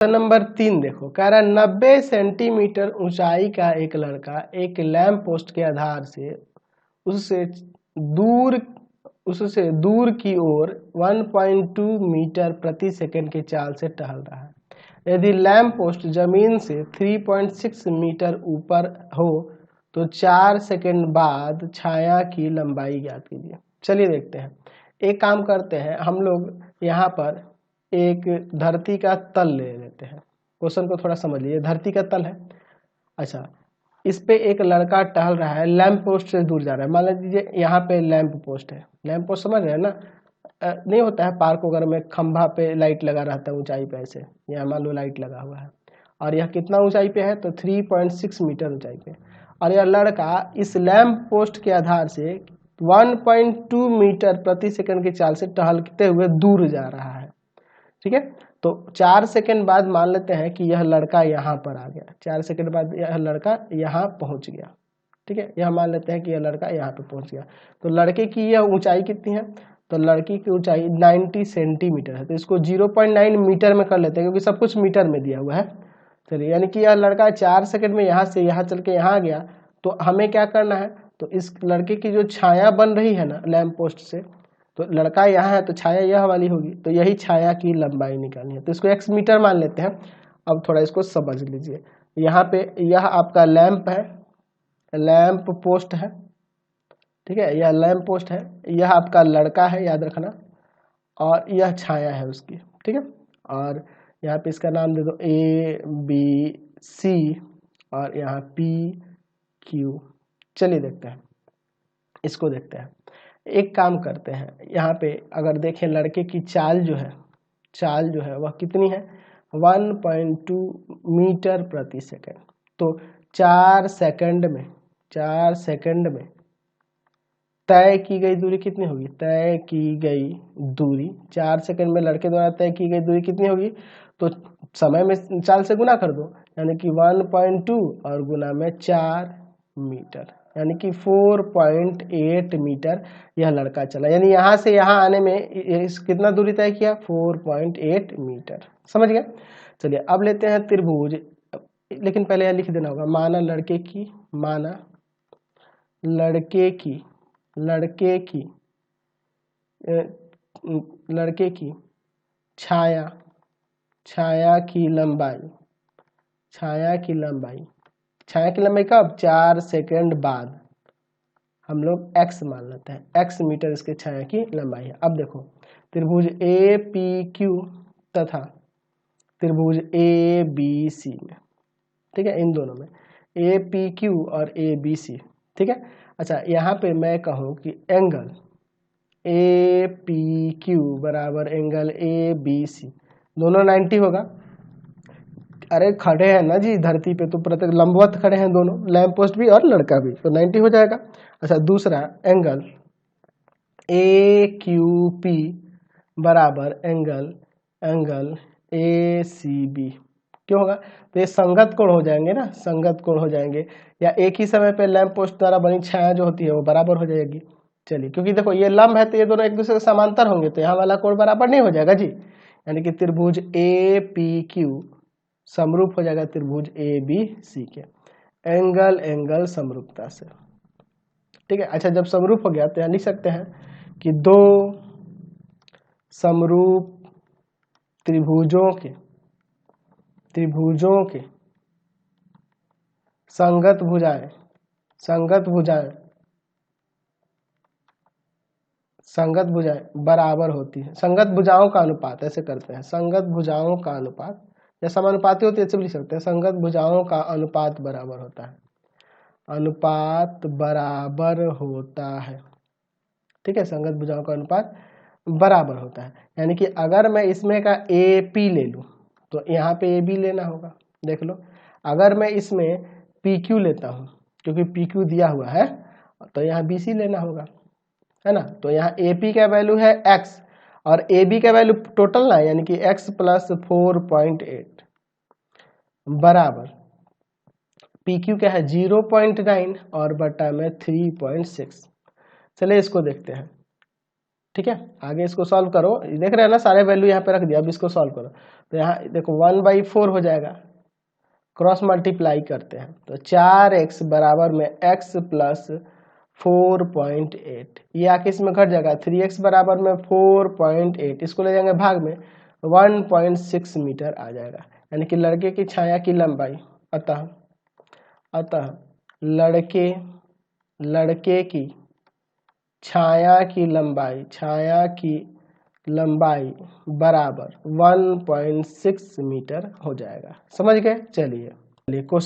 Number 3 देखो, कह रहा है 90 सेंटीमीटर ऊंचाई का एक लड़का एक लैंप पोस्ट के आधार से उससे दूर की ओर 1.2 मीटर प्रति सेकंड की चाल से टहल रहा है। यदि लैंप पोस्ट जमीन से 3.6 मीटर ऊपर हो तो 4 सेकंड बाद छाया की लंबाई ज्ञात कीजिए। चलिए देखते हैं। एक काम करते हैं, हम लोग यहाँ पर एक धरती का तल ले लेते हैं। क्वेश्चन को थोड़ा समझ लीजिए। धरती का तल है, अच्छा, इस पे एक लड़का टहल रहा है, लैंप पोस्ट से दूर जा रहा है। मान लीजिए यहाँ पे लैंप पोस्ट है, लैंप पोस्ट समझ रहे हैं ना, नहीं होता है पार्क वगैरह में खंभा पे लाइट लगा रहता है ऊंचाई पे, ऐसे यहाँ मान लो लाइट लगा हुआ है और यह कितना ऊंचाई पे है तो 3.6 मीटर ऊंचाई पे, और यह लड़का इस लैंप पोस्ट के आधार से 1.2 मीटर प्रति सेकंड की चाल से टहलते हुए दूर जा रहा है। ठीक है, तो 4 सेकंड बाद मान लेते हैं कि यह लड़का यहाँ पर आ गया। 4 सेकंड बाद यह लड़का यहाँ पहुँच गया। ठीक है, यह मान लेते हैं कि यह लड़का यहाँ पे पहुँच गया। तो लड़के की यह ऊंचाई कितनी है, तो लड़की की ऊंचाई 90 सेंटीमीटर है। तो इसको 0.9 मीटर में कर लेते हैं क्योंकि सब कुछ मीटर में दिया हुआ है। चलिए, यानी कि यह लड़का 4 सेकंड में यहाँ से यहाँ चल के यहाँ आ गया। तो हमें क्या करना है, तो इस लड़के की जो छाया बन रही है ना लैंप पोस्ट से, तो लड़का यहाँ है तो छाया यह वाली होगी, तो यही छाया की लंबाई निकालनी है। तो इसको x मीटर मान लेते हैं। अब थोड़ा इसको समझ लीजिए। यहाँ पे यह आपका लैंप है, लैंप पोस्ट है। ठीक है, यह लैंप पोस्ट है, यह आपका लड़का है, याद रखना, और यह छाया है उसकी। ठीक है, और यहाँ पे इसका नाम दे दो ABC और यहाँ PQ। चलिए देखते हैं, इसको देखते हैं। एक काम करते हैं, यहाँ पे अगर देखें लड़के की चाल जो है वह कितनी है, 1.2 मीटर प्रति सेकंड। तो 4 सेकंड में तय की गई दूरी कितनी होगी, तय की गई दूरी 4 सेकंड में लड़के द्वारा तय की गई दूरी कितनी होगी, तो समय में चाल से गुना कर दो, यानी कि 1.2 और गुना में 4 मीटर, यानी कि 4.8 मीटर यह लड़का चला। यानी यहाँ से यहाँ आने में कितना दूरी तय किया, 4.8 मीटर। समझ गया। चलिए अब लेते हैं त्रिभुज, लेकिन पहले यह लिख देना होगा। माना लड़के की छाया की लंबाई कब, 4 सेकंड बाद हम लोग x मान लेते हैं, x मीटर इसके छाया की लंबाई है। अब देखो त्रिभुज APQ तथा त्रिभुज ABC में, ठीक है, इन दोनों में APQ और ABC, ठीक है। अच्छा, यहाँ पे मैं कहूँ कि एंगल APQ बराबर एंगल ABC, दोनों 90 होगा। अरे खड़े हैं ना जी धरती पे, तो प्रत्येक लंबवत खड़े हैं दोनों, लैंप पोस्ट भी और लड़का भी, तो 90 हो जाएगा। अच्छा, दूसरा एंगल AQP बराबर एंगल ACB, क्यों होगा, तो ये संगत कोण हो जाएंगे ना, संगत कोण हो जाएंगे, या एक ही समय पे लैंप पोस्ट द्वारा बनी छाया जो होती है वो बराबर हो जाएगी। चलिए, क्योंकि देखो ये लंब है तो ये दोनों एक दूसरे के समांतर होंगे, तो यहाँ वाला कोण बराबर नहीं हो जाएगा जी, यानी कि त्रिभुज APQ समरूप हो जाएगा त्रिभुज ABC के एंगल समरूपता से, ठीक है। अच्छा, जब समरूप हो गया तो यहाँ लिख सकते हैं कि दो समरूप त्रिभुजों के संगत भुजाएं बराबर होती है। संगत भुजाओं का अनुपात, ऐसे करते हैं, संगत भुजाओं का अनुपात, या समानुपाती होती है ऐसे भी लिख सकते हैं, संगत भुजाओं का अनुपात बराबर होता है, ठीक है, संगत भुजाओं का अनुपात बराबर होता है। यानी कि अगर मैं इसमें का AP ले लूं तो यहाँ पे AB लेना होगा, देख लो। अगर मैं इसमें PQ लेता हूँ क्योंकि PQ दिया हुआ है, तो यहाँ BC लेना होगा, है ना। तो यहाँ AP का वैल्यू है x और AB का वैल्यू टोटल ना, यानी कि x प्लस 4.8 बराबर PQ क्या है 0.9 और बटा में 3.6। चलिए इसको देखते हैं, ठीक है। आगे इसको सॉल्व करो, देख रहे हैं ना सारे वैल्यू यहाँ पे रख दिया, अब इसको सॉल्व करो। तो यहाँ देखो 1/4 हो जाएगा, क्रॉस मल्टीप्लाई करते हैं तो 4x बराबर में x प्लस 4.8, ये आके इसमें घट जाएगा, 3x बराबर में 4.8, इसको ले जाएंगे भाग में 1.6 मीटर आ जाएगा, यानी कि लड़के की छाया की लंबाई, अतः लड़के की छाया की लंबाई बराबर 1.6 मीटर हो जाएगा। समझ गए? चलिए